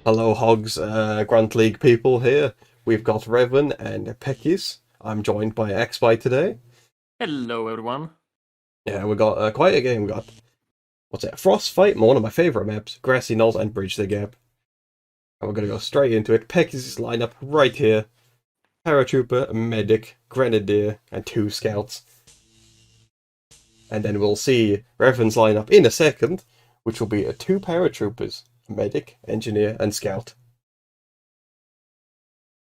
Hello, Hogs, Grunt League people here. We've got Revan and pekkiz. I'm joined by XY today. Hello, everyone. Yeah, we got quite a game. We got, what's it, Frostfight, one of my favourite maps, Grassy Knolls, and Bridge the Gap. And we're going to go straight into it. Pekkiz' lineup right here. Paratrooper, Medic, Grenadier, and 2 Scouts. And then we'll see Revan's lineup in a second, which will be 2 Paratroopers, Medic, Engineer, and Scout.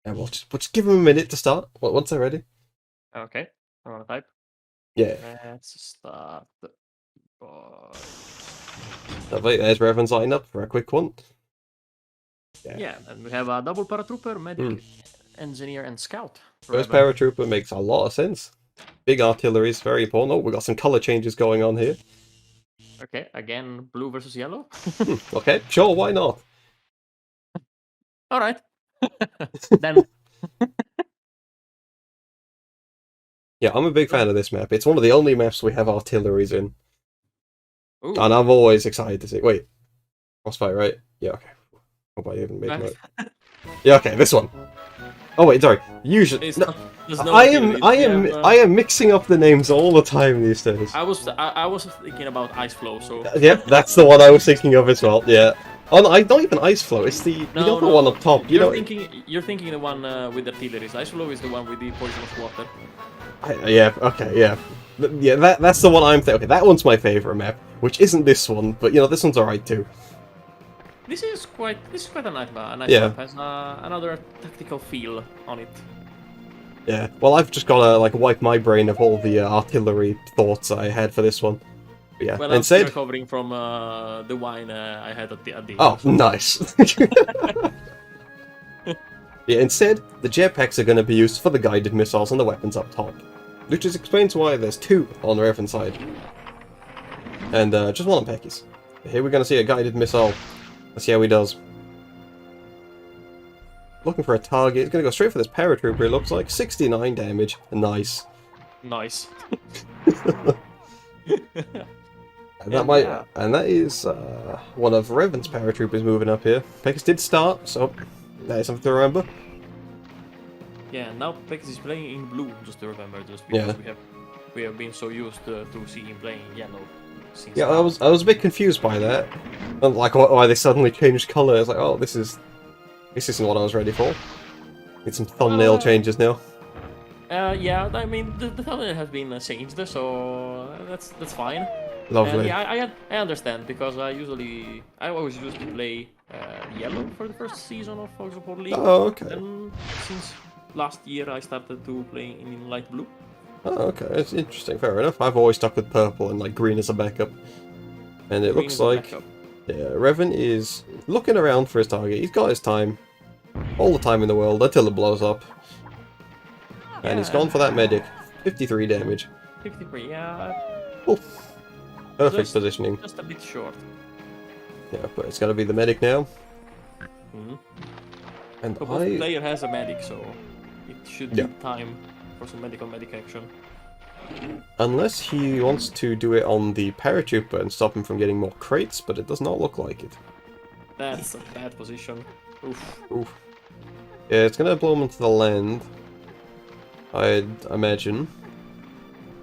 And we'll just give them a minute to start, once they're ready. Okay, I want to type. Yeah. Let's start. Lovely, there's Revan's lineup for a quick one. Yeah, and we have a double paratrooper, medic, engineer, and scout. First paratrooper makes a lot of sense. Big artillery is very important. Oh, we got some color changes going on here. Okay, again, blue versus yellow. Okay, sure, why not? All right. Then. Yeah, I'm a big fan of this map. It's one of the only maps we have artilleries in. Ooh. And I'm always excited to see. Wait, Frostbite, right? Yeah, okay. Hope I even made note. Yeah, okay, this one. Oh wait, sorry. Usually, no, I am mixing up the names all the time these days. I was thinking about ice flow. So. Yep, that's the one I was thinking of as well. Yeah. Oh, no, not even ice flow. It's the other one up top. You're thinking the one with artilleries. Ice flow is the one with the poisonous water. Yeah. Okay. Yeah. Yeah. That's the one I'm thinking. Okay, that one's my favorite map, which isn't this one, but this one's alright too. This is quite a nice map. Yeah. Has another tactical feel on it. Yeah. Well, I've just got to wipe my brain of all the artillery thoughts I had for this one. But yeah. Well, I'm still recovering from the wine I had at the Oh, nice. Yeah. Instead, the jetpacks are going to be used for the guided missiles and the weapons up top, which explains why there's 2 on the Revan side, and just 1 on pekkiz. Here we're going to see a guided missile. Let's see how he does. Looking for a target. He's going to go straight for this paratrooper, it looks like. 69 damage. Nice. Nice. And that is one of Revan's paratroopers moving up here. Pekkiz did start, so that is something to remember. Yeah, now Pekkiz is playing in blue, just to remember, just because we have been so used to see him playing in yellow. Yeah, I was a bit confused by that. And like why they suddenly changed colour. I was like, oh, this isn't what I was ready for. Need some thumbnail changes now. Yeah, I mean the thumbnail has been changed, so that's fine. Lovely. Yeah, I understand, because I always used to play yellow for the first season of Hogs League. Oh, okay. And since last year I started to play in light blue. Oh, okay. It's interesting. Fair enough. I've always stuck with purple and green as a backup. And it looks like Revan is looking around for his target. He's got his time. All the time in the world until it blows up. And he's gone for that medic. 53 damage. 53, yeah. Oh. Perfect positioning. Just a bit short. Yeah, but it's gonna be the medic now. And both player has a medic, so it should be time for some medic action. Unless he wants to do it on the paratrooper and stop him from getting more crates, but it does not look like it. That's a bad position. Oof. Oof. Yeah, it's gonna blow him into the land, I'd imagine.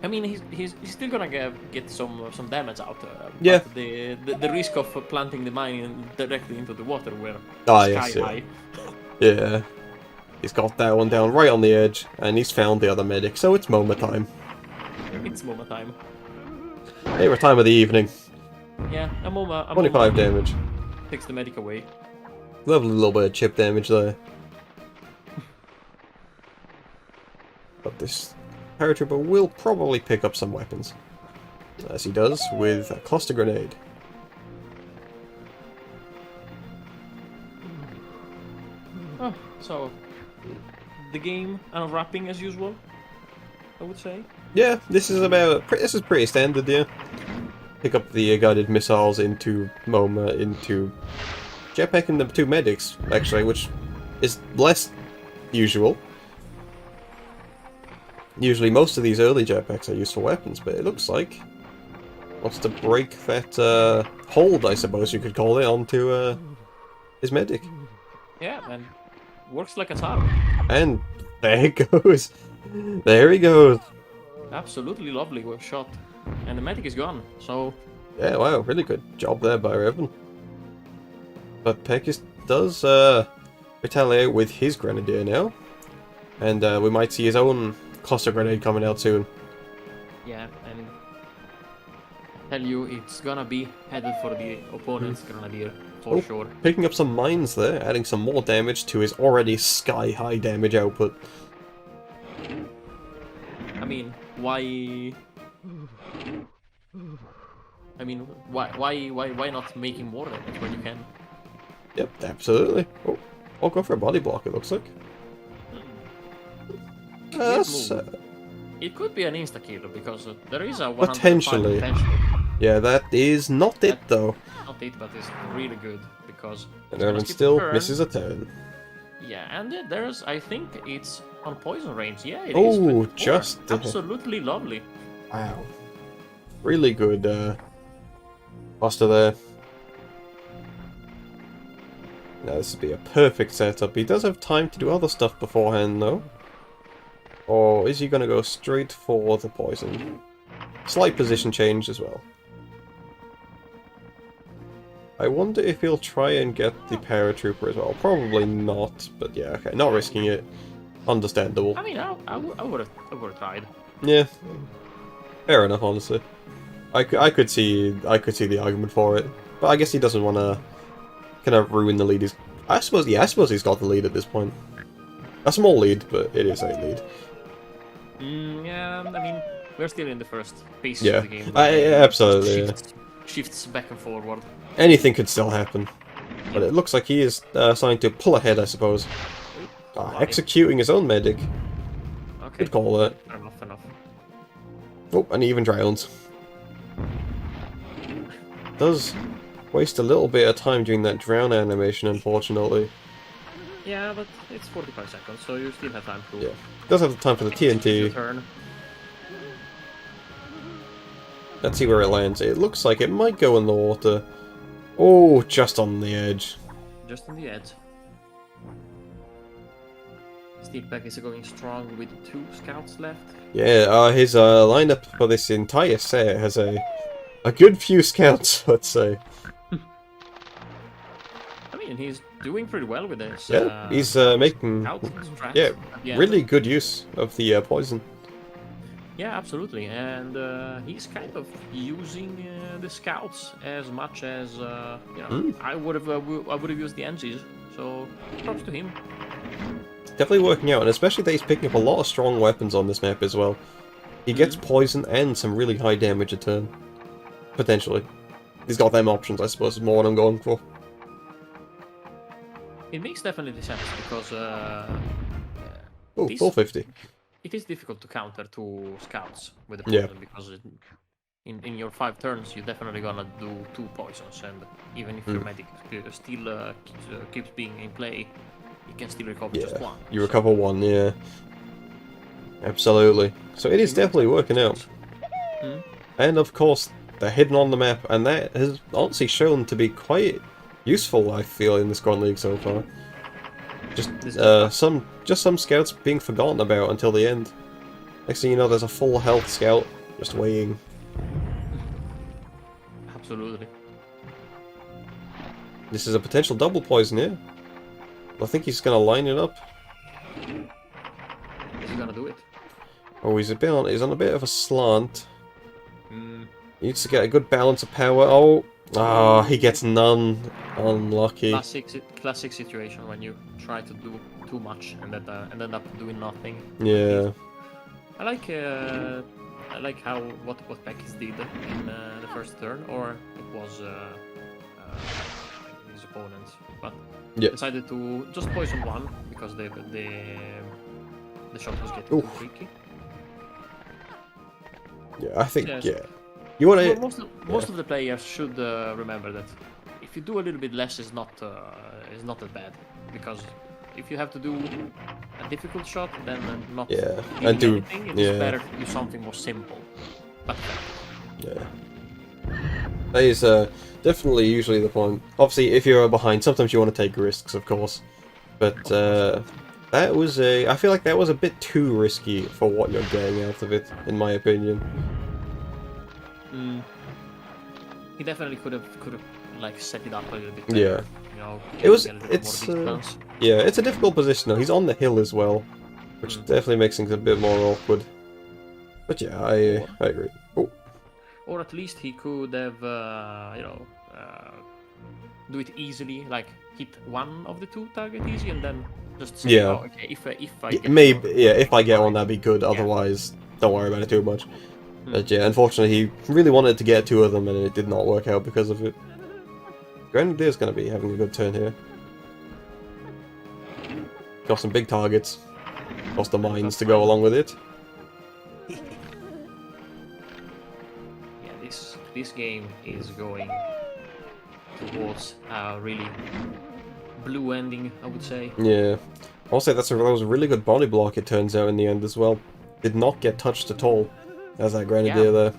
I mean, he's still gonna get some damage out. Yeah. But the risk of planting the mine directly into the water were sky high. Yeah. He's got that one down right on the edge, and he's found the other medic, so it's MoMA time. It's MoMA time. Favorite time of the evening. Yeah, a MoMA. 25 damage. Takes the medic away. Lovely little bit of chip damage there. But this paratrooper will probably pick up some weapons, as he does with a cluster grenade. Oh, so the game unwrapping as usual, I would say. Yeah, this is pretty standard. Yeah, pick up the guided missiles into MoMA, into jetpack, and the 2 medics actually, which is less usual. Usually most of these early jetpacks are used for weapons, but it looks like wants to break that hold, I suppose you could call it, onto his medic. Yeah, and works like a charm. And there he goes. There he goes. Absolutely lovely shot. And the medic is gone, so... Yeah, wow, really good job there by Revan. But pekkiz does retaliate with his grenadier now. And we might see his own cluster grenade coming out soon. Yeah, and tell you, it's gonna be headed for the opponent's grenadier, for sure. Picking up some mines there, adding some more damage to his already sky-high damage output. I mean, why... I mean, why not making more damage when you can? Yep, absolutely. Oh, I'll go for a body block, it looks like. It could be an insta-kill, because there is a 105 potentially. potential. Yeah, that is not it, though. Not it, but it's really good, because... And Revan still misses a turn. Yeah, and there's, I think it's on poison range. Yeah, it is. Oh, 24. just... Absolutely lovely. Wow. Really good, cluster there. Now this would be a perfect setup. He does have time to do other stuff beforehand, though. Or is he going to go straight for the poison? Slight position change as well. I wonder if he'll try and get the paratrooper as well. Probably not, but yeah, okay, not risking it. Understandable. I mean, I would have tried. Yeah, fair enough. Honestly, I could see the argument for it, but I guess he doesn't want to kind of ruin the lead. I suppose he's got the lead at this point. A small lead, but it is a lead. Yeah, I mean, we're still in the first piece Yeah, of the game. absolutely. Shifts back and forward. Anything could still happen, but it looks like he is starting to pull ahead, I suppose. Executing his own medic. Okay. Good call there. Enough. Oh, and he even drowns. Does waste a little bit of time during that drown animation, unfortunately. Yeah, but it's 45 seconds, so you still have time to... Yeah. Does have the time for the TNT. Turn. Let's see where it lands. It looks like it might go in the water. Oh, just on the edge. Just on the edge. Steel Pack is going strong with 2 scouts left. Yeah, his lineup for this entire set has a good few scouts, let's say. I mean, he's doing pretty well with this. Yeah, he's making really good use of the poison. Yeah, absolutely, and he's kind of using the scouts as much as you know. I would have used the NGs, so props to him. Definitely working out, and especially that he's picking up a lot of strong weapons on this map as well. He gets poison and some really high damage a turn, potentially. He's got them options, I suppose, is more what I'm going for. It makes definitely sense because Oh, 450. It is difficult to counter 2 scouts with a poison because in your 5 turns you're definitely gonna do 2 poisons, and even if your medic still keeps being in play, you can still recover just 1. You recover 1, yeah. Absolutely. So it is definitely working out. And of course, they're hidden on the map, and that has honestly shown to be quite useful, I feel, in this Grunt League so far. Just some scouts being forgotten about until the end. Next thing you know, there's a full health scout just waiting. Absolutely. This is a potential double poison here. I think he's gonna line it up. Is he gonna do it? Oh, he's on a bit of a slant. He needs to get a good balance of power. Oh, he gets none. Unlucky. Classic situation when you try to do too much and end up doing nothing. Yeah. I like how what pekkiz did in the first turn, or it was his opponents, but decided to just poison 1 because the shot was getting too tricky. Yeah, I think You want to? Most of the players should remember that if you do a little bit less, is not that bad, because if you have to do a difficult shot, then not anything, it's better to do something more simple. But That is definitely usually the point. Obviously, if you're behind, sometimes you want to take risks, of course. But that was I feel like that was a bit too risky for what you're getting out of it, in my opinion. He definitely could have like set it up a little bit better. Yeah. You know, It's yeah, it's a difficult position though. He's on the hill as well, which definitely makes things a bit more awkward. But yeah, I agree. Oh. Or at least he could have, you know, do it easily, like hit one of the two target easy, and then just say, oh, okay, if I get if I get one, that'd be good. Otherwise, don't worry about it too much. But yeah, unfortunately, he really wanted to get two of them, and it did not work out because of it. Grenadier's going to be having a good turn here. Got some big targets. Lost the mines to go along with it. This game is going towards a really blue ending, I would say. Yeah. I'll say that was a really good body block, it turns out, in the end as well. Did not get touched at all. As that Grenadier there.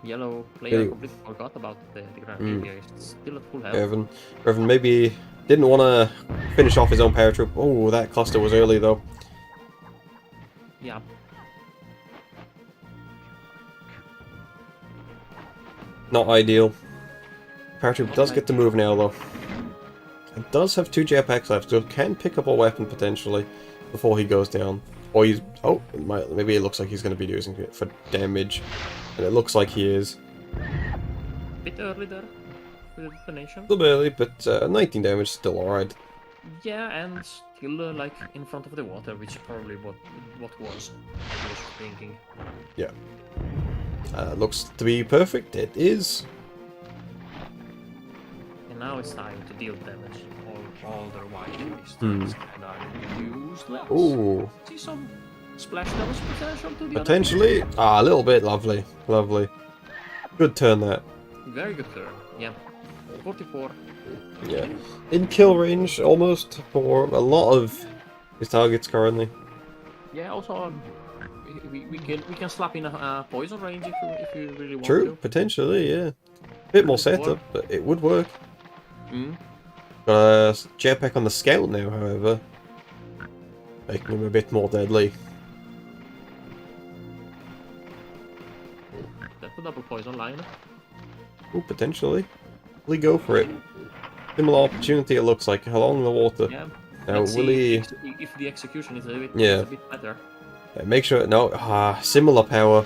Yellow player completely forgot about the Grenadier. It's still at full health. Revan maybe didn't want to finish off his own paratroop. Oh, that cluster was early though. Yeah. Not ideal. Paratroop does get to move now, though. It does have 2 jetpacks left, so it can pick up a weapon, potentially, before he goes down. Or he's... Oh, maybe it looks like he's going to be using it for damage. And it looks like he is. Bit early there, with the detonation. A little bit early, but 19 damage, still alright. Yeah, and still, like, in front of the water, which is probably what was thinking. Yeah. Looks to be perfect. It is. And now it's time to deal damage all their white beasts. Useless. Ooh. See some splash damage potential to the potentially. A little bit. Lovely. Lovely. Good turn that. Very good turn. Yeah. 44. Yeah. In kill range almost for a lot of his targets currently. Yeah. Also. We can slap in a poison range if you really want to. True, potentially, yeah. A bit more setup, but it would work. Got a jetpack on the scout now, however, making him a bit more deadly. That's a double poison line. Oh, potentially. Will he go for it? Similar opportunity, it looks like, along the water. Yeah. Now, will he... If the execution is a bit better. Yeah, make sure... No, similar power.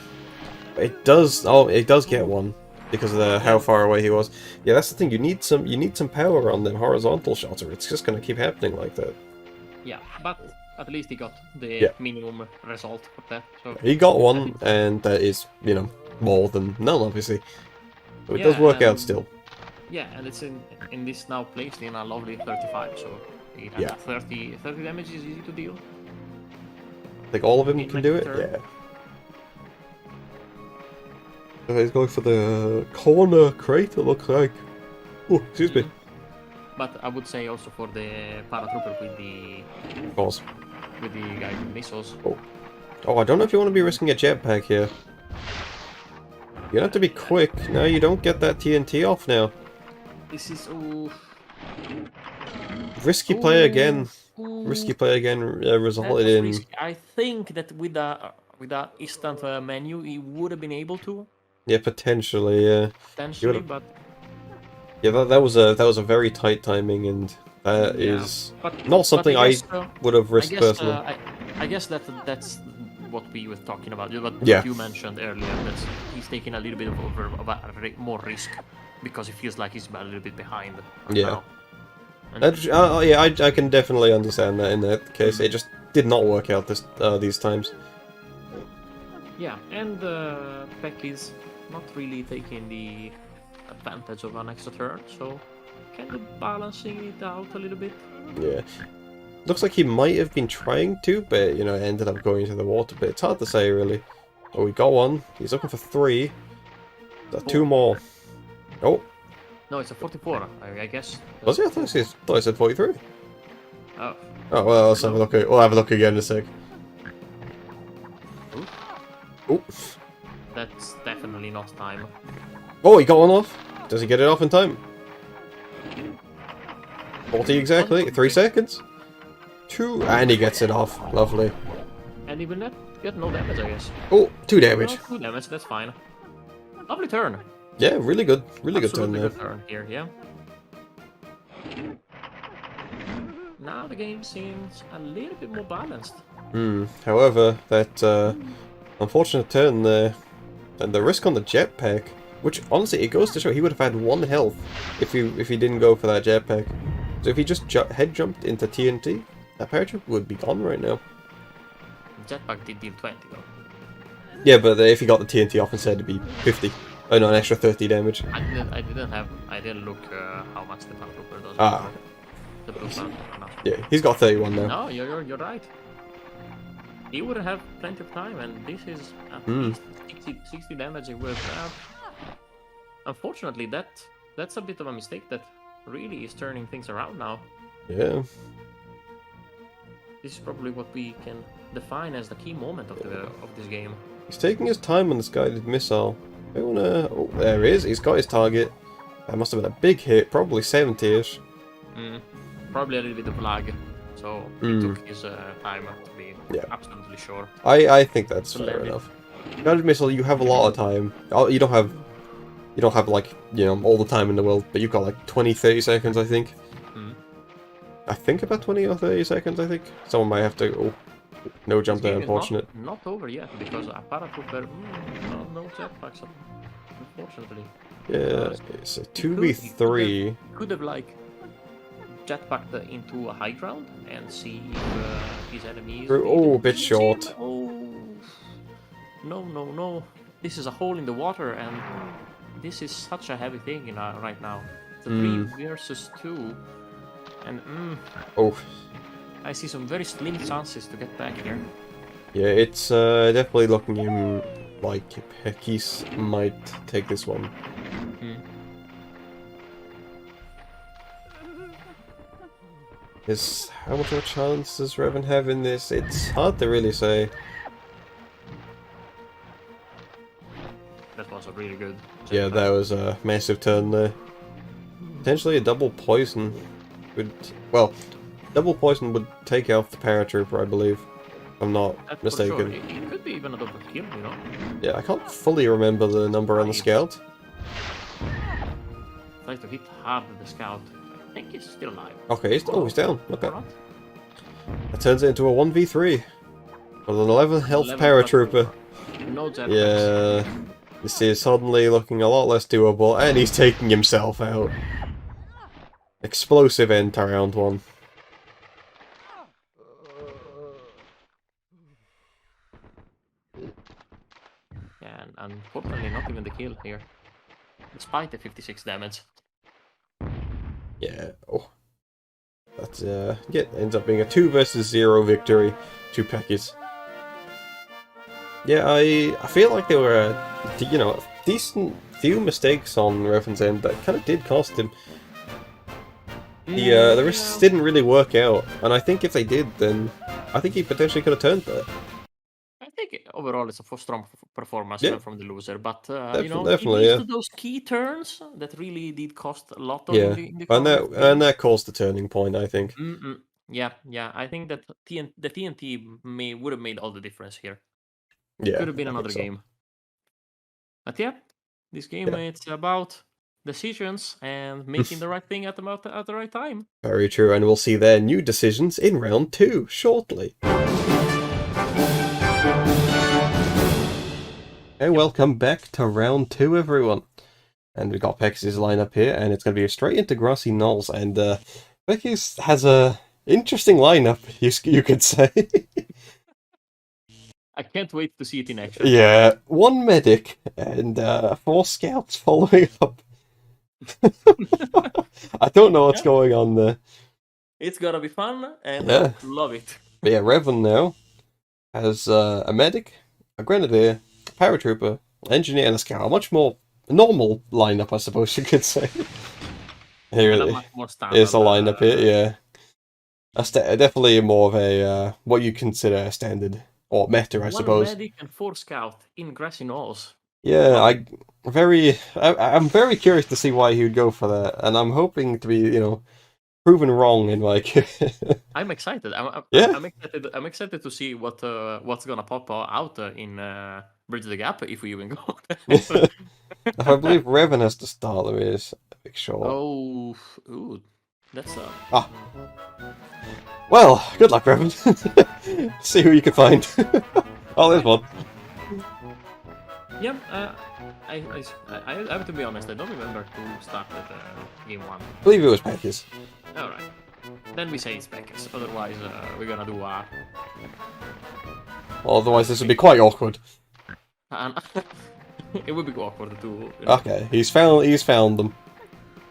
It does... Oh, it does get one. Because of how far away he was. Yeah, that's the thing. You need some power on them horizontal shots, or it's just going to keep happening like that. Yeah, but at least he got the minimum result of that. So he got one, and that is, you know, more than none, obviously. So it does work out still. Yeah, and it's in this now placed in a lovely 35, so he had 30 damage is easy to deal. I think all of them can do it? Yeah. He's going for the corner crate, it looks like. Oh, excuse me. But I would say also for the paratrooper with the... Of course. With the guy with missiles. Oh, I don't know if you want to be risking a jetpack here. You have to be quick. No, you don't get that TNT off now. This is... Risky play again. Risky play again resulted in... Risky. I think that with the instant menu, he would have been able to. Yeah, potentially, yeah. Potentially, but... Yeah, that was a very tight timing, and that is not something I would have risked personally. I guess that's what we were talking about. But you mentioned earlier that he's taking a little bit of more risk because he feels like he's a little bit behind. Yeah. I can definitely understand that in that case. It just did not work out these times. Yeah, and pekkiz not really taking the advantage of an extra turn, so kind of balancing it out a little bit. Yeah. Looks like he might have been trying to, but, you know, it ended up going into the water, but it's hard to say, really. Oh, we got one. He's looking for 3. There's 2 more. Oh. No, it's a 44, I guess. Was it? I thought I said 43. Oh. Oh, well, let's have a look. We'll have a look again in a sec. Oh. That's definitely not time. Oh, he got one off. Does he get it off in time? 40 exactly. 3 seconds. 2, and he gets it off. Lovely. And he will not get no damage, I guess. Oh, 2 damage. No, 2 damage, that's fine. Lovely turn. Yeah, really good. Really good turn Absolutely there. good turn here, yeah. Now the game seems a little bit more balanced. However, that unfortunate turn there, and the risk on the jetpack, which honestly it goes to show he would have had 1 health if he didn't go for that jetpack. So if he just head jumped into TNT, that parachute would be gone right now. Jetpack did deal 20 though. Yeah, but if he got the TNT off instead, it'd be 50. Oh no, an extra 30 damage. I didn't look how much the Paratrooper does. Ah. The blue Paratrooper. Yeah, he's got 31 now. No, you're right. He would have plenty of time, and this is at least 60 damage he would have. Unfortunately, that's a bit of a mistake that really is turning things around now. Yeah. This is probably what we can define as the key moment of this game. He's taking his time on this guided missile. I wanna... Oh, there he is. He's got his target. That must have been a big hit, probably 70-ish. Probably a little bit of lag, so he took his time to be absolutely sure. I think that's fair enough. Guided missile, you have a lot of time. Oh, you don't have like, you know, all the time in the world, but you've got like 20-30 seconds, I think. I think about 20 or 30 seconds, I think. Someone might have to... Oh, no jump there, unfortunate. Not over yet, because a Paratrooper... no jetpacks, unfortunately. Yeah, it's a 2v3. Could have, like, jetpacked into a high ground and see if his enemies... Oh, a bit short. Oh, no. This is a hole in the water, and this is such a heavy thing right now. It's a 3 versus 2. And oh, I see some very slim chances to get back here. Yeah, it's definitely looking like pekkiz might take this one. How much of a chance does Revan have in this? It's hard to really say. That was a really good. Yeah, that was a massive turn there. Potentially a double poison. Double poison would take out the paratrooper, I believe. If I'm not mistaken. Sure. It could be even a double kill, you know? Yeah, I can't fully remember the number on the scout. Tries to hit hard the scout. I think he's still alive. Okay, he's down. Okay. That turns it into a 1v3. With an 11 health paratrooper. No jetpacks. Yeah. This is suddenly looking a lot less doable, and he's taking himself out. Explosive end to round 1. Yeah, and unfortunately not even the kill here. Despite the 56 damage. Yeah, oh. That's, ends up being a 2 versus 0 victory to pekkiz. Yeah, I feel like there were, you know, a decent few mistakes on Revan's end that kind of did cost him. The risks didn't really work out, and I think if they did, then I think he potentially could have turned that. I think overall it's a strong performance from the loser, but you know, definitely, it leads to those key turns that really did cost a lot of in the and that caused the turning point, I think. Yeah, I think that the TNT would have made all the difference here. Yeah, could have been another game. But yeah, this game it's about decisions and making the right thing at the right time. Very true, and we'll see their new decisions in round 2 shortly. Hey, welcome back to round 2, everyone. And we've got pekkiz's lineup here, and it's going to be straight into grassy knolls. And pekkiz has a interesting lineup, you could say. I can't wait to see it in action. Yeah, 1 medic and 4 scouts following up. I don't know what's going on there. It's gonna be fun, and I love it. But yeah, Revan now has a medic, a grenadier, a paratrooper, engineer, and a scout. A much more normal lineup, I suppose you could say. Here is the lineup here, yeah. That's definitely more of a, what you consider a standard, or meta, I suppose. 1 medic and 4 scout in grassy knolls. Yeah, I'm very curious to see why he would go for that, and I'm hoping to be, proven wrong in like, I'm excited. yeah. I'm excited. I'm excited to see what's gonna pop out in Bridge the Gap if we even go there. If I believe Revan has to start, let me just make sure. Oh, ooh, that's Ah, well, good luck, Revan. See who you can find. Oh, there's one. yeah. I have to be honest. I don't remember who started game one. I believe it was pekkiz. All right, then we say it's pekkiz. Otherwise, we're gonna do Otherwise, this would be quite awkward. it would be awkward to. Okay, he's found them.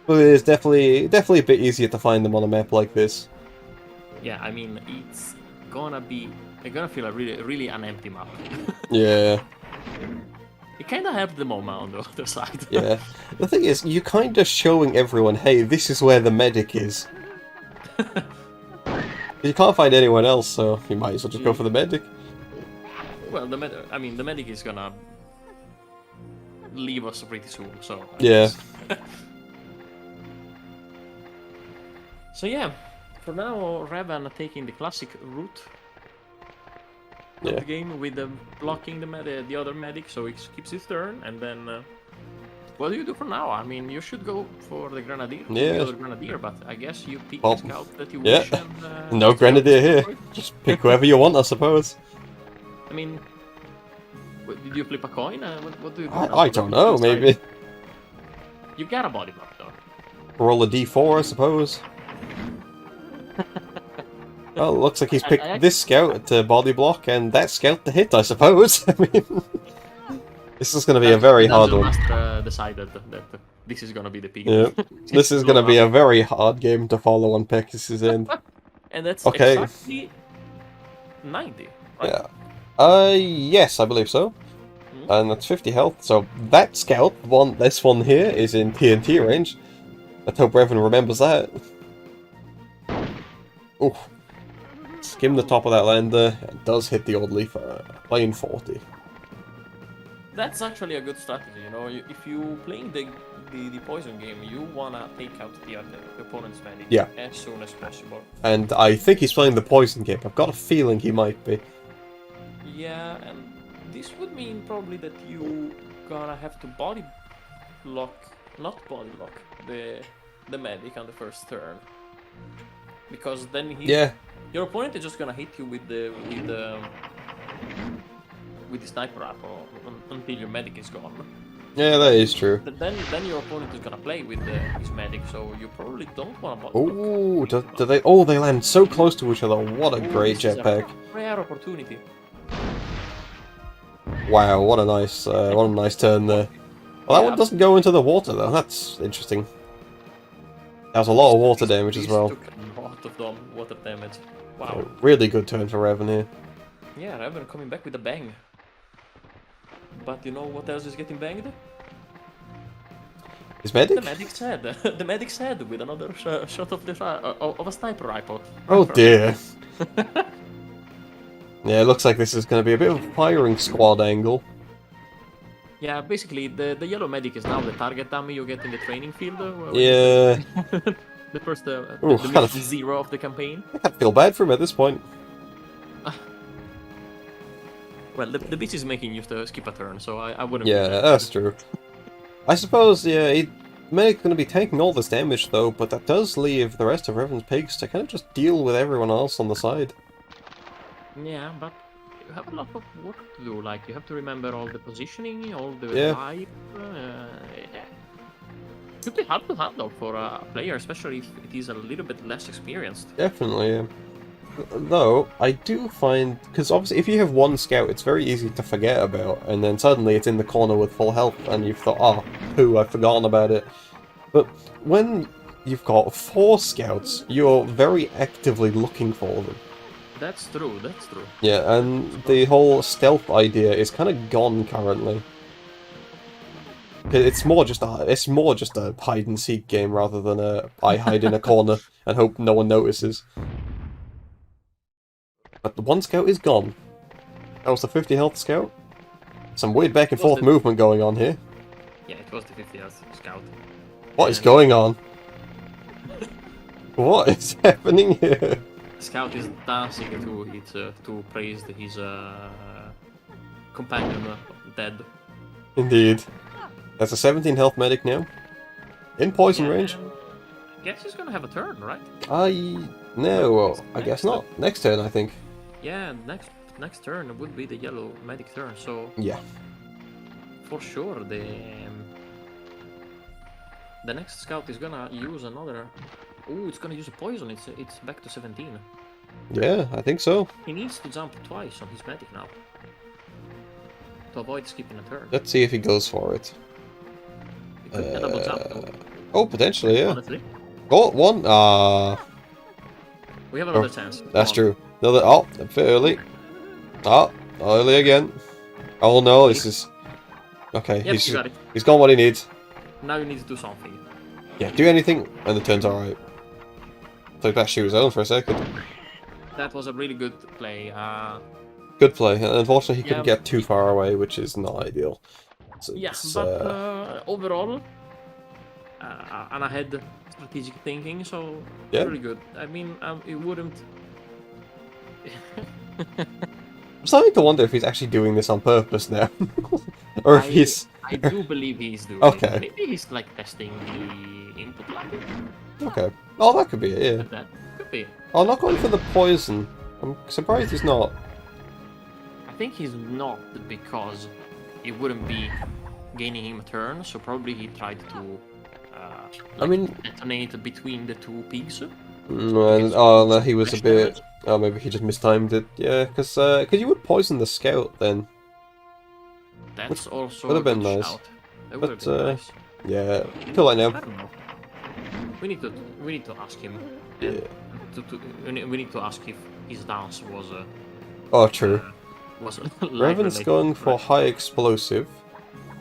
But it is definitely a bit easier to find them on a map like this. Yeah, I mean it's gonna feel a really an empty map. Yeah. It kind of helped the moment on the other side. Yeah. The thing is, you're kind of showing everyone, hey, this is where the medic is. You can't find anyone else, so you might as well just go for the medic. Well, the medic is gonna leave us pretty soon, so. Yeah. So yeah, for now, Revan taking the classic route of the game with blocking the other medic, so he keeps his turn, and then what do you do for now? I mean, you should go for the grenadier, the other grenadier, but I guess you pick the scout that you wish. And, no grenadier here. Just pick whoever you want, I suppose. I mean, did you flip a coin? What do you do? I don't know. Maybe you got a body block though. Roll a d4, I suppose. Well, looks like he's picked this scout to body block and that scout to hit, I suppose. I mean, this is going to be a very hard one. Decided that this is going to be the peak. Yeah, this is going to be a very hard game to follow on Pekkiz's end. And that's exactly 90, right? Yeah. Yes, I believe so. And that's 50 health. So that scout, this one here, is in TNT range. Let's hope Revan remembers that. Ooh. Skim the top of that lander. It does hit the old leaf playing 40. That's actually a good strategy, you know. If you playing the poison game, you wanna take out the opponent's medic as soon as possible. And I think he's playing the poison game. I've got a feeling he might be. Yeah, and this would mean probably that you gonna have to body block, not body block, the medic on the first turn, because then your opponent is just gonna hit you with the sniper rifle until your medic is gone. Yeah, that is true. Then your opponent is gonna play with his medic, so you probably don't want to. Oh, do they? Oh, they land so close to each other. What a great jetpack! Rare opportunity. Wow, what a nice turn there. Well, that one doesn't go into the water though. That's interesting. That was a lot of water damage as well. Took a lot of water damage. Wow. So, really good turn for Revan here. Yeah, Revan coming back with a bang. But you know what else is getting banged? His medic? The medic's head. The medic's head with another shot of a sniper rifle. Oh dear. Yeah, it looks like this is going to be a bit of a firing squad angle. Yeah, basically the yellow medic is now the target dummy you get in the training field. Yeah. The first the zero of the campaign. I can't feel bad for him at this point. Well, the bitch is making you to skip a turn, so I wouldn't. Yeah, that's true. I suppose, yeah, Medic's going to be taking all this damage though, but that does leave the rest of Revan's pigs to kind of just deal with everyone else on the side. Yeah, but you have a lot of work to do. Like, you have to remember all the positioning, all the type. It could be hard to handle for a player, especially if it is a little bit less experienced. Definitely, yeah. Though, I do find... Because obviously, if you have one scout, it's very easy to forget about, and then suddenly it's in the corner with full health, and you've thought, oh, poo, I've forgotten about it. But when you've got 4 scouts, you're very actively looking for them. That's true, that's true. Yeah, and the whole stealth idea is kind of gone currently. It's more just a hide and seek game rather than I hide in a corner and hope no one notices. But the one scout is gone. That was the 50 health scout. Some weird back and forth movement going on here. Yeah, it was the 50th scout. What is going on? What is happening here? Scout is dancing to praise his companion dead. Indeed. That's a 17 health medic now. In poison range. I guess he's gonna have a turn, right? No, I guess not. Next turn, I think. Yeah, next turn would be the yellow medic turn, so Yeah. for sure the next scout is gonna use another. Oh, it's gonna use a poison. It's back to 17. Yeah, I think so. He needs to jump twice on his medic now to avoid skipping a turn. Let's see if he goes for it. He could get double jump though, Oh, potentially, yeah. honestly. Oh, one. We have another chance. That's Come on. true. Another. Oh, a bit early. Oh, early again. Oh no, this is. Okay, Yep, you got it. he's got what he needs. Now you need to do something. Yeah, do anything, and the turn's alright. Took that shoot his own for a second. That was a really good play. Good play. Unfortunately, he couldn't Yeah. get too far away, which is not ideal. So Yeah, it's, but overall, and I had strategic thinking, so Yeah. really good. I mean, it wouldn't. I'm starting to wonder if he's actually doing this on purpose now, or if he's. I do believe he's doing Okay. it. Maybe he's like testing the input lag. Okay. Oh, that could be it. Yeah. That could be. Oh, not going for the poison. I'm surprised he's not. I think he's not because it wouldn't be gaining him a turn, so probably he tried to. I mean, detonate between the two pigs. and, oh, no, he was a Splash bit. damage. Oh, maybe he just mistimed it. Yeah, because you would poison the scout then. That's also would have a been good nice. shout. That would have But, been nice. Yeah, too late I now. don't know. We need to ask him. Yeah. We need to ask if his dance was Oh, true. was Revan's going for high explosive.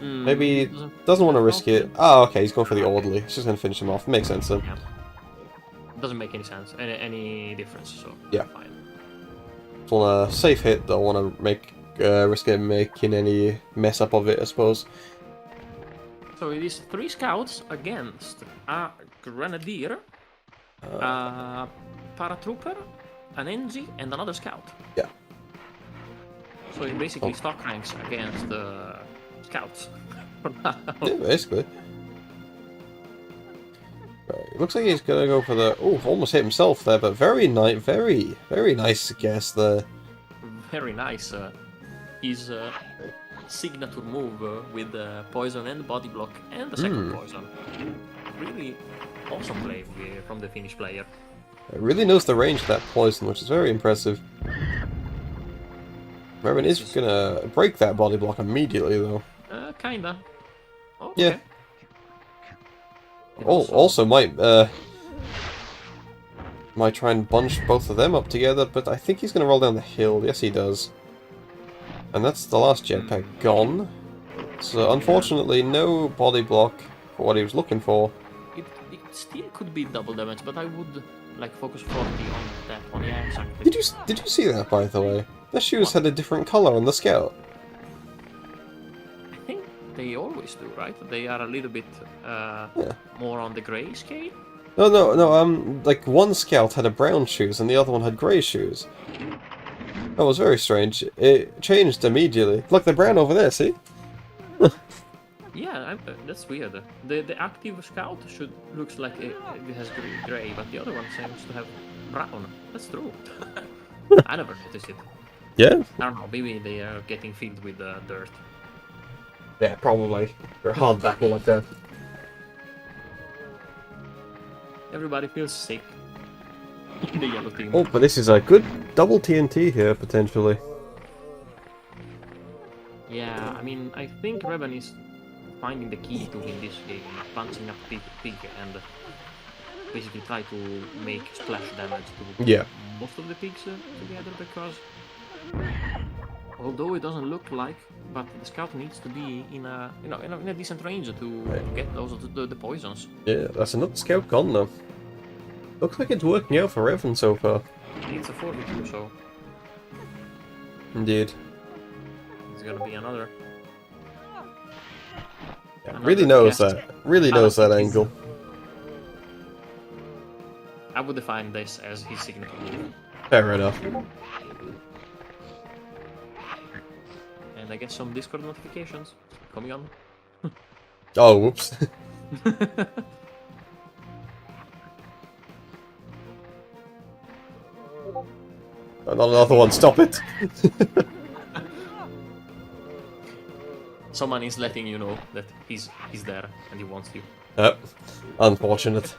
Maybe doesn't doesn't want to risk it. Oh, okay, he's going for the orderly. He's just going to finish him off. Makes sense then. Yeah. Doesn't make any sense, any difference. So Yeah. fine. Just want a safe hit. Don't want to make risk it making any mess up of it, I suppose. So it is 3 scouts against a grenadier, a paratrooper, an NG, and another scout. Yeah. So he basically stock ranks against scouts. For now. Yeah, basically. Right, looks like he's gonna go for the. Oh, almost hit himself there, but very nice, very nice guess there. Very nice. His signature move with poison and body block and the second poison. Really awesome play from the Finnish player. It really knows the range of that poison, which is very impressive. Revan is gonna break that body block immediately, though. Kinda. Oh, Yeah. okay. Oh, also might try and bunch both of them up together, but I think he's gonna roll down the hill. Yes, he does. And that's the last jetpack gone. So unfortunately, no body block for what he was looking for. It still could be double damage, but I would like focus 40 on that one. Yeah, exactly. Did you see that, by the way? The shoes had a different color on the scout. I think they always do, right? They are a little bit more on the grey scale. No. Like one scout had a brown shoes and the other one had grey shoes. That was very strange. It changed immediately. Look, the brown over there. See? Yeah, that's weird. The active scout looks like it has grey, but the other one seems to have brown. That's true. I never noticed it. Yeah. I don't know. Maybe they are getting filled with dirt. Yeah, probably. They're hard back like that. Everybody feels sick. The yellow team. Oh, but this is a good double TNT here, potentially. Yeah, I mean, I think Revan is finding the key to win this game, punching up pig and basically try to make splash damage to most of the pigs together, because although it doesn't look like, but the scout needs to be in a decent range to get those the poisons. Yeah, that's another scout gone though. Looks like it's working out for Revan so far. It's a 42, so Indeed. it's gonna be another Really knows that. Really knows that angle. I would define this as his signature move. Fair enough. And I guess some Discord notifications coming on. Oh, whoops. Not another one, stop it! Someone is letting you know that he's there and he wants you. Yep. Unfortunate.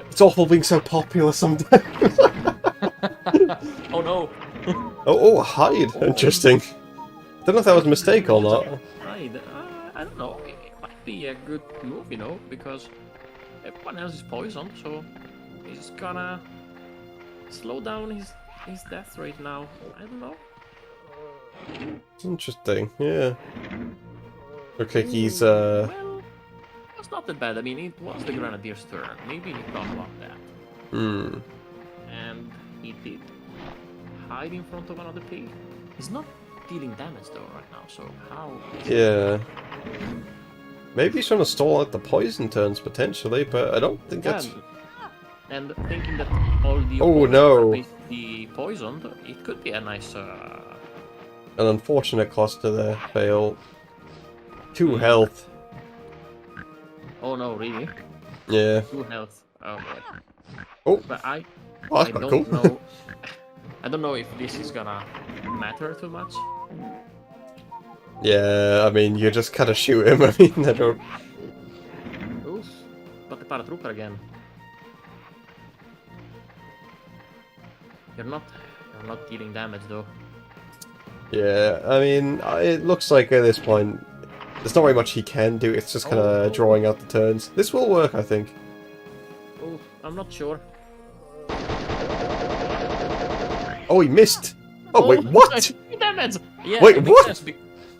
It's awful being so popular sometimes. Oh no! Oh, hide! Interesting. Don't know if that was a mistake or not. Hide? I don't know. It might be a good move, you know, because everyone else is poisoned, so he's gonna slow down his death rate now. I don't know. Interesting, yeah. Okay, he's Well, that's not that bad. I mean, it was the Grenadier's turn. Maybe he thought about that. Hmm. And he did hide in front of another pig. He's not dealing damage though right now, so how? Yeah. Maybe he's trying to stall out the poison turns potentially, but I don't think that's... And thinking that all the Oh, opponents no. are basically poisoned, it could be a nice... An unfortunate cluster there, fail. 2 health. Oh no, really? Yeah. 2 health. Oh boy. Oh, But I that's quite don't cool. know. I don't know if this is gonna matter too much. Yeah, I mean, you just kind of shoot him. I mean, I don't... Oof. But the paratrooper again. You're not dealing damage though. Yeah, I mean, it looks like at this point, there's not very much he can do. It's just kind of drawing out the turns. This will work, I think. Oh, I'm not sure. Oh, he missed! Oh, wait, what? Damage! Yeah, Wait, it makes what? sense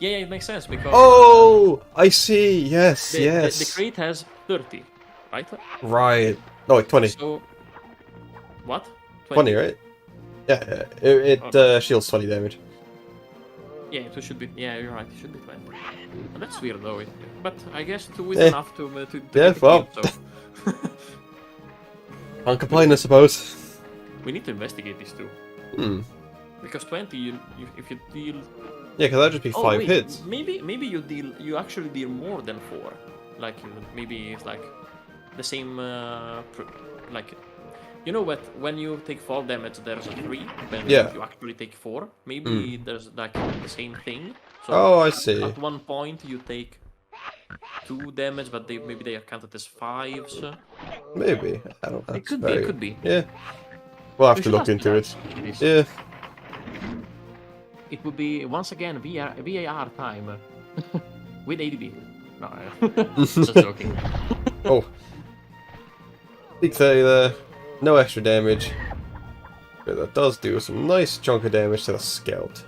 yeah, it makes sense because... Oh, I see. Yes, yes. The crate has 30, right? Right. No, wait, 20. So... What? 20, right? Yeah, it shields 20 damage. Yeah, it should be... Yeah, you're right, it should be 20. And that's weird though, but I guess 2 is Eh. enough to Yeah, get the well. kill, so... Can't complain, I suppose. We need to investigate these 2. Hmm. Because 20, if you deal... Yeah, because that'd just be 5 wait, hits. Maybe you actually deal more than 4. Like, maybe it's like the same, like... You know what, when you take 4 damage, there's a 3, when Yeah. you actually take 4. Maybe there's like the same thing. So Oh, I see. at one point you take 2 damage, but maybe they are counted as 5s. Maybe. I don't know. It could be, it could be. Yeah. We'll have We to should look ask into it. this. Yeah. It would be, once again, VAR time. With ADB. No, just joking. Oh. Big 30 there. No extra damage. But that does do some nice chunk of damage to the Scout.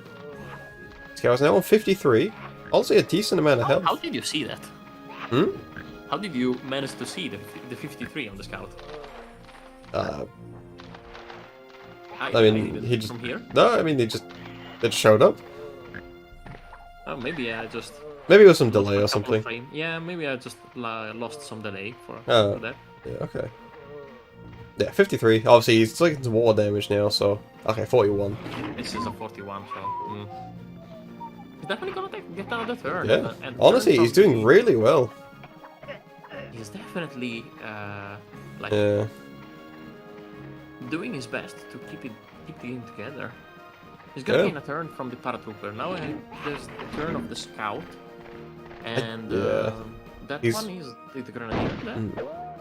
Scout's now on 53. Also a decent amount of health. How did you see that? Hmm? How did you manage to see the 53 on the Scout? I mean, didn't he just... from here? No, I mean, it showed up. Oh, maybe I just... Maybe it was some delay or couple something. frame. Yeah, maybe I just lost some delay for that. Yeah, okay. Yeah, 53. Obviously, he's taking some war damage now, so... Okay, 41. This is a 41, so... He's definitely gonna get another turn. Yeah. And Honestly, turns he's out to doing be- really well. He's definitely, like, Yeah. doing his best to keep the game together. He's gonna Yeah. gain a turn from the paratrooper. Now there's the turn of the scout, and yeah. that He's- one is the grenadier. Then.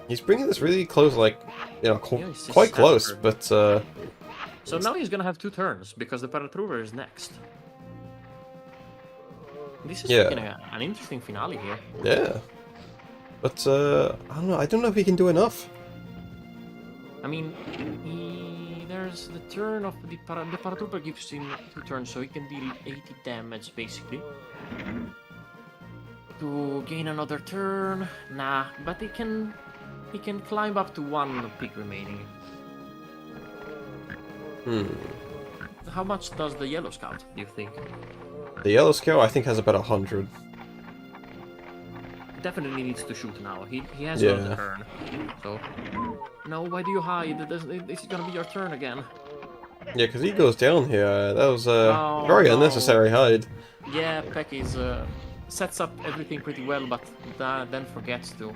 He's bringing this really close, like, you know, Yeah, it's just quite close, standard. but, So now he's gonna have 2 turns because the paratrooper is next. This is Yeah. making an interesting finale here. yeah. But, I don't know if he can do enough. I mean, there's the turn of the paratrooper gives him 2 turns, so he can deal 80 damage basically. To gain another turn, nah, but he can climb up to 1 pig remaining. How much does the yellow scout, do you think? The yellow scale, I think, has about 100. definitely needs to shoot now. He has another turn. So, no, why do you hide? It's gonna be your turn again. Yeah, because he goes down here. That was a very unnecessary hide. Yeah, pekkiz sets up everything pretty well, but then forgets to.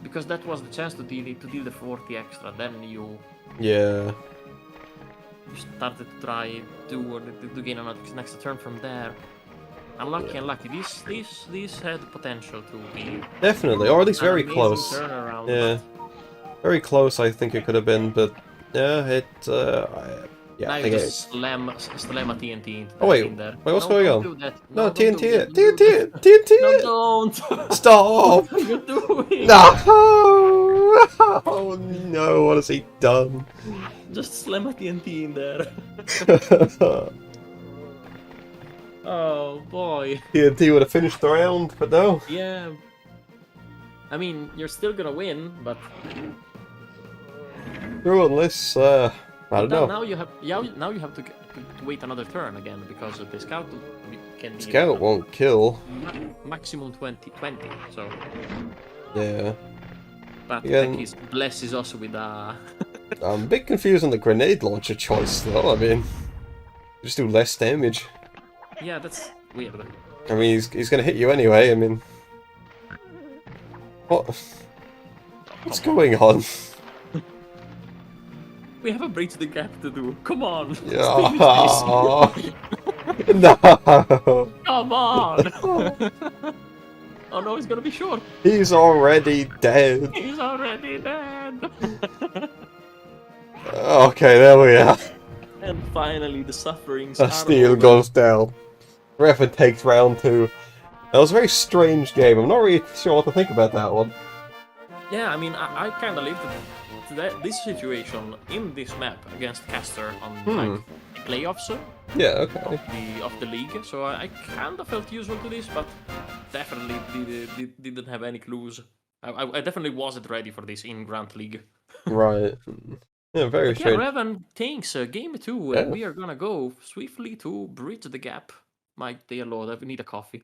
Because that was the chance to deal the 40 extra. Then you started to try to gain an extra turn from there. Unlucky. This had potential to be definitely, or at least very close. Turnaround, yeah, very close. I think it could have been, but yeah, it. Yeah, now I you think just slam a TNT into oh wait, in there. what's going on? Do that. No, don't TNT it, do TNT that. it, TNT No, it. don't. Stop! What are you doing? No! Oh no! What has he done? Just slam a TNT in there. Oh boy. TNT would have finished the round, but no. Yeah. I mean, you're still gonna win, but Through unless I don't know. Now you have to wait another turn again because the scout can be Scout won't kill. Maximum 20. So yeah. but pekkiz blesses us with a. I'm a bit confused on the grenade launcher choice though. I mean, just do less damage. Yeah, that's weird. I mean, he's gonna hit you anyway. I mean, what's going on? We have a bridge the gap to do. Come on. Yeah. No. Come on. Oh no, he's gonna be short. He's already dead. He's already dead. Okay, there we are. And finally, the sufferings. A steal goes down. Revan takes round 2. That was a very strange game. I'm not really sure what to think about that one. Yeah, I mean, I kind of lived this situation in this map against Caster on like playoffs. Yeah, okay. Of the league, so I kind of felt useful to this, but definitely didn't have any clues. I definitely wasn't ready for this in Grunt League. Right. Yeah, very strange. Yeah, Revan thinks game 2, and we are gonna go swiftly to bridge the gap. My dear lord, I need a coffee.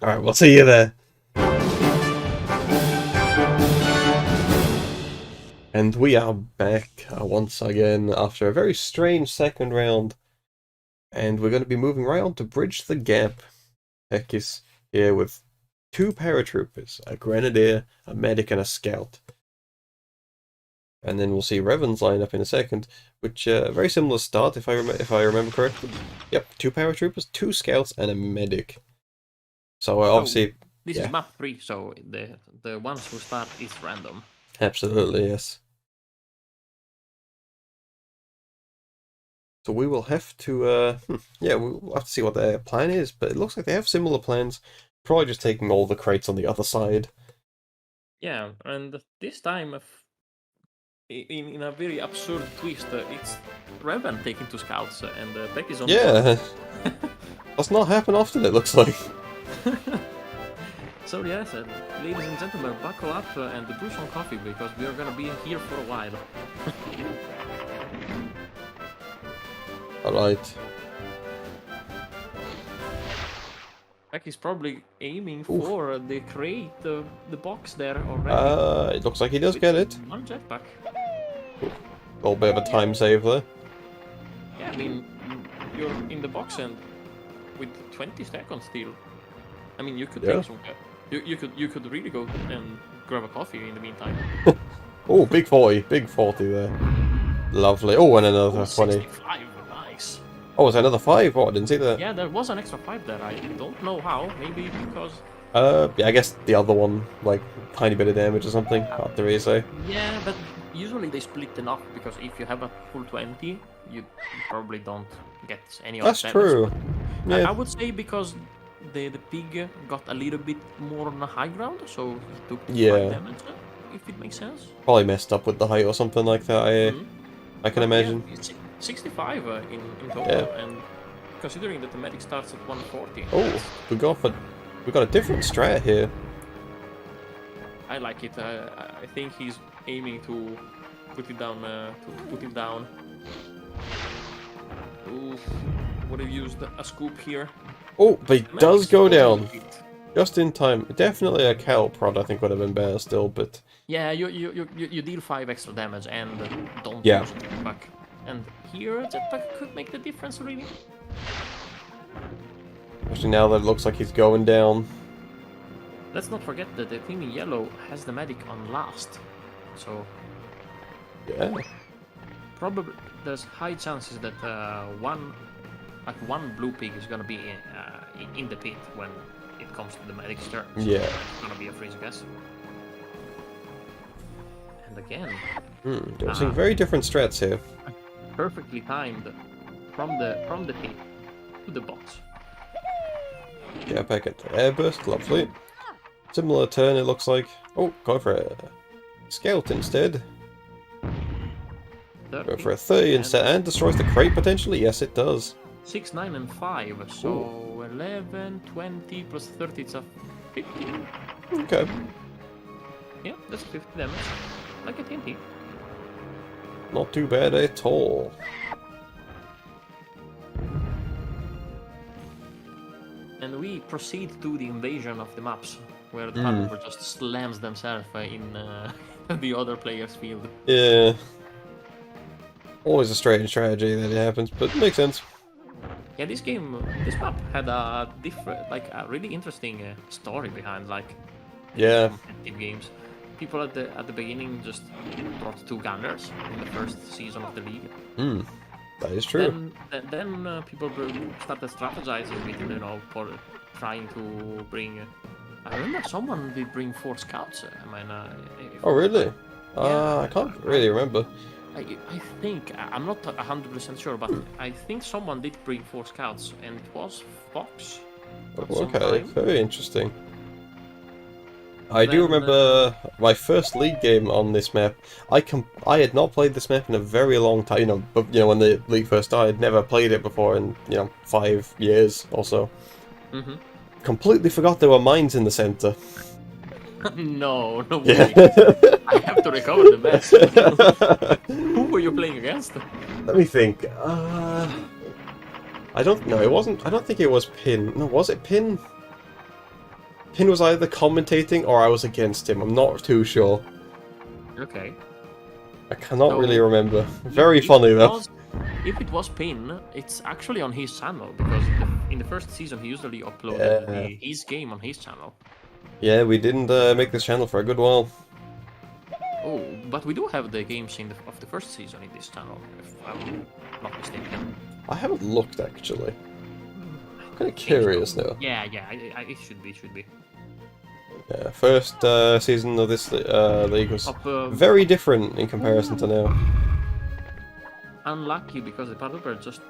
Alright, we'll see you there. And we are back once again after a very strange second round. And we're going to be moving right on to bridge the gap. Pekkiz here with 2 paratroopers, a grenadier, a medic, and a scout. And then we'll see Revan's line up in a second, which very similar start if I remember correctly. Yep, 2 paratroopers, 2 scouts, and a medic. So obviously, this is map 3, so the ones who start is random. Absolutely, yes. So we will have to, yeah, we'll have to see what their plan is, but it looks like they have similar plans. Probably just taking all the crates on the other side. Yeah, and this time, in a very absurd twist, it's Revan taking 2 scouts, and pekkiz on. Yeah, does not happen often, it looks like. So yes, ladies and gentlemen, buckle up and brew some coffee, because we are gonna be here for a while. Alright. He's probably aiming for the crate, the box there already. It looks like he does get it. 1 jetpack. A little bit of a time save there. Yeah, I mean, you're in the box and with 20 seconds still. I mean, you could take some. You could really go and grab a coffee in the meantime. Oh, big 40 there. Lovely. Oh, and another 20. 65, nice. Oh, was another 5? Oh, I didn't see that. Yeah, there was an extra 5 there. I don't know how. Maybe because. Yeah, I guess the other one, like, tiny bit of damage or something. Hard to really say. Yeah, but usually they split enough, because if you have a full 20, you probably don't get any of that. That's true. Yeah. I would say because the pig got a little bit more on the high ground, so he took 5 damage, if it makes sense. Probably messed up with the height or something like that, I can imagine. Yeah, it's 65 in total, and considering that the medic starts at 140. Oh, we got a different strat here. I like it. I think he's aiming to put it down. Oof, would have used a scoop here. Oh, but he does go down. Just in time. Definitely a cattle prod I think would have been better still, but... Yeah, you deal 5 extra damage and don't Yeah. use a jetpack. And here, a jetpack could make the difference, really. Especially now that it looks like he's going down. Let's not forget that the team in yellow has the medic on last. So, Yeah. probably there's high chances that one blue pig is gonna be in the pit when it comes to the medic's turn. So Yeah. it's gonna be a freeze guess. And again, We're seeing very different strats here. perfectly timed from the pit to the box. Yeah, back at the airburst, lovely. Similar turn, it looks like. Oh, going for a scout instead. Going for a 30 instead, and destroys the crate potentially. Yes, it does. 6, 9, and 5. So 11, 20 plus 30, it's a 50. Okay. Yeah, that's 50 damage. Like a TNT. Not too bad at all. And we proceed to the invasion of the maps, where the Harbor just slams themselves in the other player's field. Yeah. Always a strange strategy that it happens, but it makes sense. Yeah, this map had a different, like a really interesting story behind, like Yeah. competitive games. People at the beginning just brought 2 gunners in the first season of the league. That is true. Then people started strategizing with, for trying to bring. I remember someone did bring 4 scouts. Oh, really? Yeah. I can't really remember. I think, I'm not 100% sure, but I think someone did bring 4 scouts, and it was Fox. Okay, very interesting. I do remember my first league game on this map. I had not played this map in a very long time. But when the league first started, I'd never played it before in 5 years or so. Completely forgot there were mines in the center. No way. Yeah. I have to recover the mess. Who were you playing against? Let me think. I don't know. It wasn't. I don't think it was Pin. No, was it Pin? Pin was either commentating or I was against him. I'm not too sure. Okay. I cannot really remember. Very funny though. If it was Pin, it's actually on his channel, because in the first season he usually uploaded his game on his channel. Yeah, we didn't make this channel for a good while. Oh, but we do have the games of the first season in this channel, if I'm not mistaken. I haven't looked actually. I'm kind of curious now. Yeah, it should be. Yeah, first season of this league was very different in comparison to now. Unlucky because the paddle bird just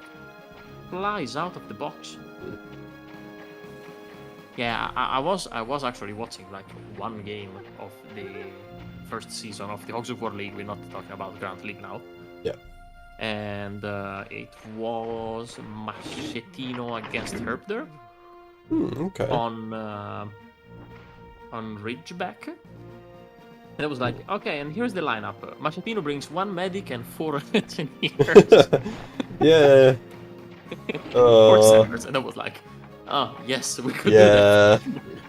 flies out of the box. Yeah, I was actually watching like one game of the first season of the Hogs of War League. We're not talking about Grunt League now. Yeah. And it was Machetino against Herpder. Okay. On Ridgeback. And it was like, okay, and here's the lineup. Machetino brings 1 medic and 4 engineers. Yeah. 4 senators, and I was like, oh, yes, we could do that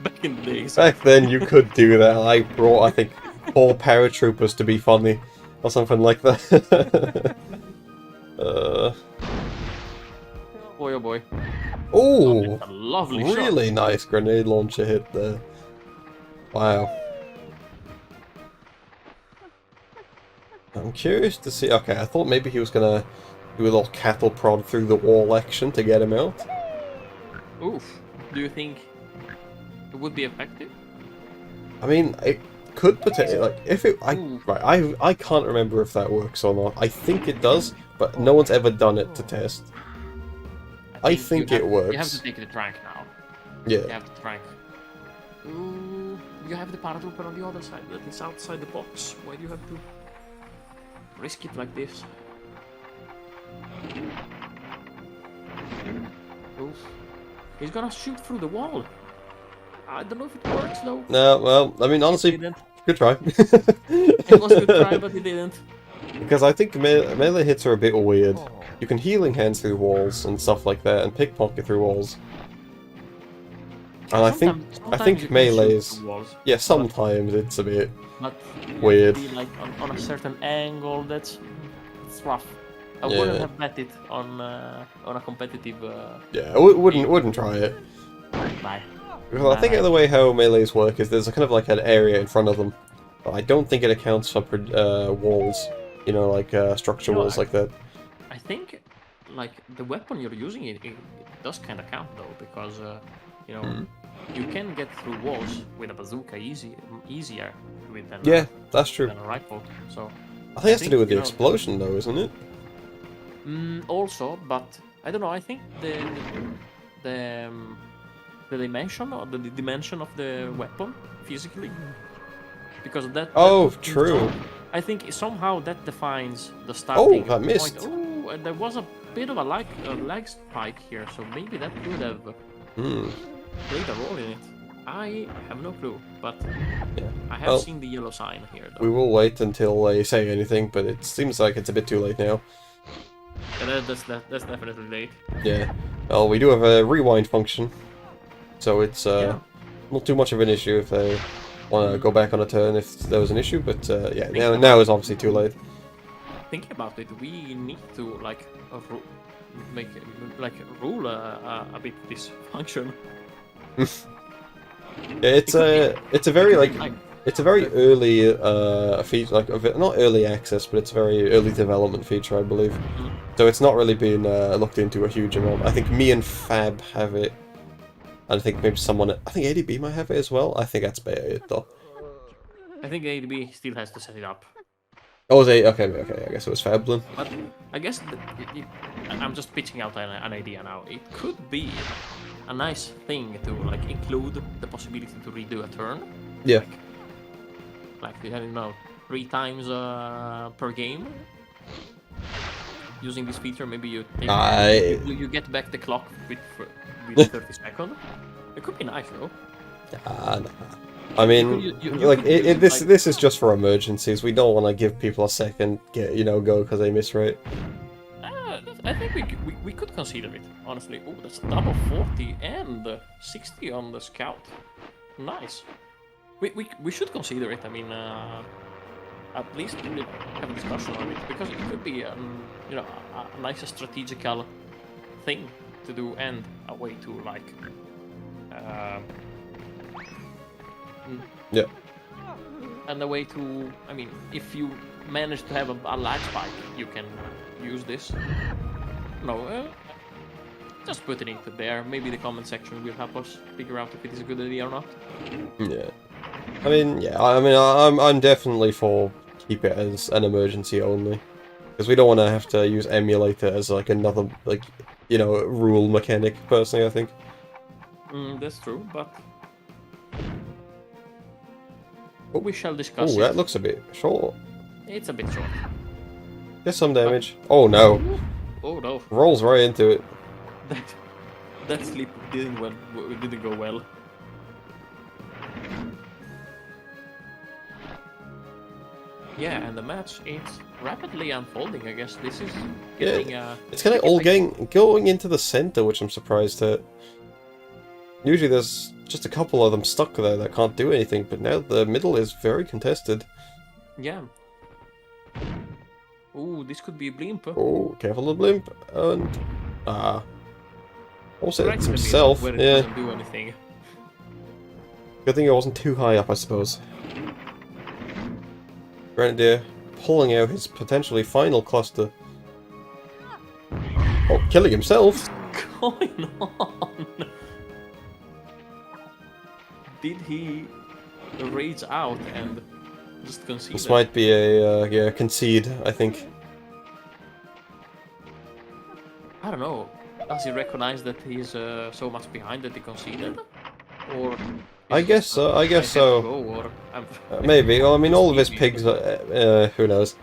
back in the days. Back then you could do that. I brought, I think, 4 paratroopers to be funny. Or something like that. Boy, oh boy. Oh! A lovely really shot. nice grenade launcher hit there. Wow. I'm curious to see... Okay, I thought maybe he was gonna do a little cattle prod through the wall action to get him out. Oof. Do you think it would be effective? I mean, it could potentially... Like, if it... I can't remember if that works or not. I think it does, but no one's ever done it to test. I think it works. You have to take the trank now. Yeah. You have the trank. Ooh, you have the paratrooper on the other side that is outside the box. Why do you have to risk it like this? Oof. He's gonna shoot through the wall. I don't know if it works though. No, well, I mean, honestly, good try. It was a good try, but he didn't. Because I think melee hits are a bit weird. You can healing hands through walls and stuff like that, and pickpocket through walls. And I think you can melee shoot is through walls, yeah. Sometimes it's a bit but weird. be like on a certain angle. That's rough. I Yeah. wouldn't have bet it on a competitive. Yeah, I wouldn't try it. Bye. Because I think the way how melees work is there's a kind of like an area in front of them, but I don't think it accounts for walls. You know, like structure walls like that. I think like the weapon you're using it does kind of count though, because you know you can get through walls with a bazooka easier with than that's true. than a rifle. So I think it has to do with the explosion though, isn't it? Also, but I don't know. I think the dimension or the dimension of the weapon physically, because that. Oh, true. I think somehow that defines the starting I missed. point. Oh, and there was a bit of a lag spike here, so maybe that could have played a role in it. I have no clue, but I have seen the yellow sign here. Though. We will wait until they say anything, but it seems like it's a bit too late now. Yeah, that's definitely late. Yeah. Well, we do have a rewind function, so it's not too much of an issue if they want to go back on a turn if there was an issue. But yeah, now is obviously too late. Thinking about it, we need to rule a bit this function. Yeah, it's a very early feature, like not early access, but it's a very early development feature, I believe. So it's not really been looked into a huge amount. I think me and Fab have it, and I think maybe I think ADB might have it as well. I think that's about it though. I think ADB still has to set it up. Oh, was it? Okay, I guess it was Fab then. But I guess I'm just pitching out an idea now. It could be a nice thing to like include the possibility to redo a turn. Yeah. Like I don't know, 3 times per game. Using this feature, maybe you get back the clock with 30 seconds. It could be nice though. Nah. I mean, this is just for emergencies. We don't want to give people a second go because they misrate. I think we could consider it, honestly. Oh, that's double 40 and 60 on the scout. Nice. We should consider it. I mean, at least have a discussion on it, because it could be a nice strategical thing to do and a way to like. Yeah. And a way to, I mean, if you manage to have a lag spike, you can use this. No, just putting it there. Maybe the comment section will help us figure out if it is a good idea or not. Yeah. I mean, I'm definitely for keep it as an emergency only, because we don't want to have to use emulator as like another rule mechanic. Personally, I think. That's true, but we shall discuss. Oh, that looks a bit short. It's a bit short. There's some damage. Oh no! Oh no! Rolls right into it. That sleep didn't go well. Yeah, and the match is rapidly unfolding. I guess this is getting. It's kind of all going into the center, which I'm surprised at. Usually there's just a couple of them stuck there that can't do anything, but now the middle is very contested. Yeah. Ooh, this could be a blimp. Oh, careful of the blimp. And also it's himself. Where it yeah. Doesn't do anything. Good thing it wasn't too high up, I suppose. Grenadier pulling out his potentially final cluster. Oh, killing himself. What's going on? Did he rage out and just concede? This might be a concede, I think. I don't know. Does he recognize that he's so much behind that he conceded? Or I guess so. I guess so. Maybe. Well, I mean, all of his pigs. Who knows?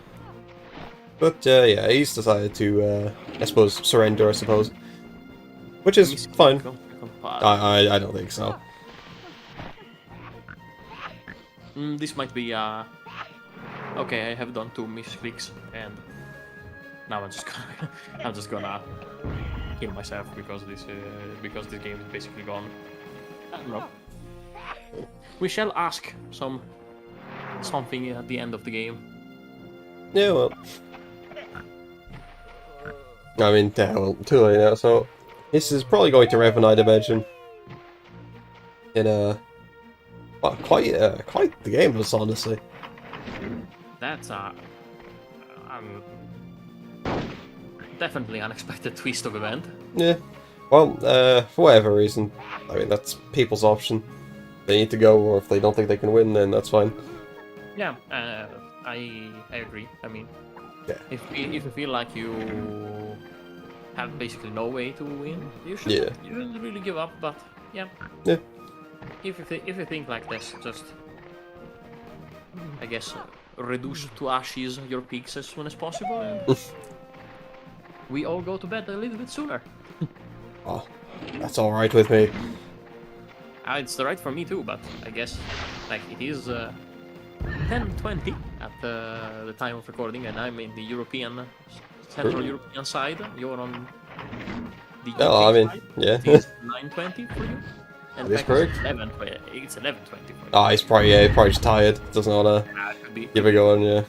But yeah, he's decided to, I suppose, surrender. I suppose, which is fine. I don't think so. This might be okay. I have done 2 misclicks, and now I'm just gonna kill myself because this game is basically gone. I don't know. We shall ask something at the end of the game. Yeah, well. I mean, yeah, well, too late now, so... This is probably going to Revan, I'd imagine. In well, quite the game was, honestly. That's definitely unexpected twist of event. Yeah. Well, for whatever reason, I mean, that's people's option. They need to go, or if they don't think they can win, then that's fine. Yeah, I agree. I mean, yeah. If you feel like you have basically no way to win, you shouldn't really give up. But yeah. If you think like this, just I guess reduce to ashes your peaks as soon as possible, and we all go to bed a little bit sooner. Oh, that's all right with me. It's the right for me too, but I guess like it is 10:20 at the time of recording, and I'm in the Central European side. You're on the UK I mean, side. yeah. It's 9:20 for you. And that is correct. It's 11:20 for you. Oh, he's probably just tired. Doesn't want to give it going, yeah.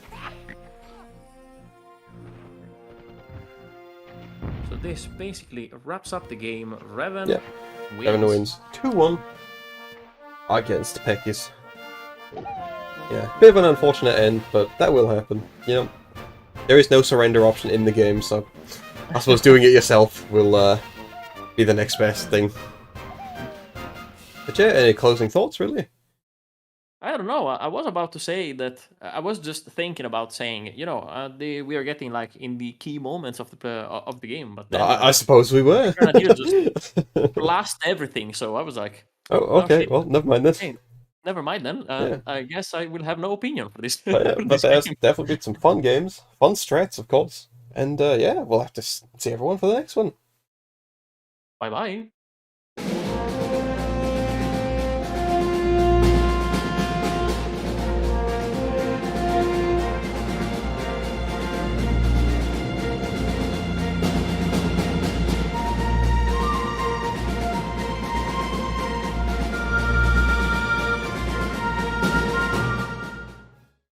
So this basically wraps up the game. Revan wins. Revan wins 2-1 against the pekkiz. Yeah, bit of an unfortunate end, but that will happen. You know, there is no surrender option in the game, so I suppose doing it yourself will be the next best thing. But yeah, any closing thoughts, really? I don't know. I was about to say that I was just thinking about saying, you know, we are getting like in the key moments of the game, but then, I suppose we were. Grenadier just blast everything. So I was like, oh, okay. Well, never mind this. Hey, never mind then. I guess I will have no opinion for this. But there's definitely been some fun games, fun strats, of course. And yeah, we'll have to see everyone for the next one. Bye bye.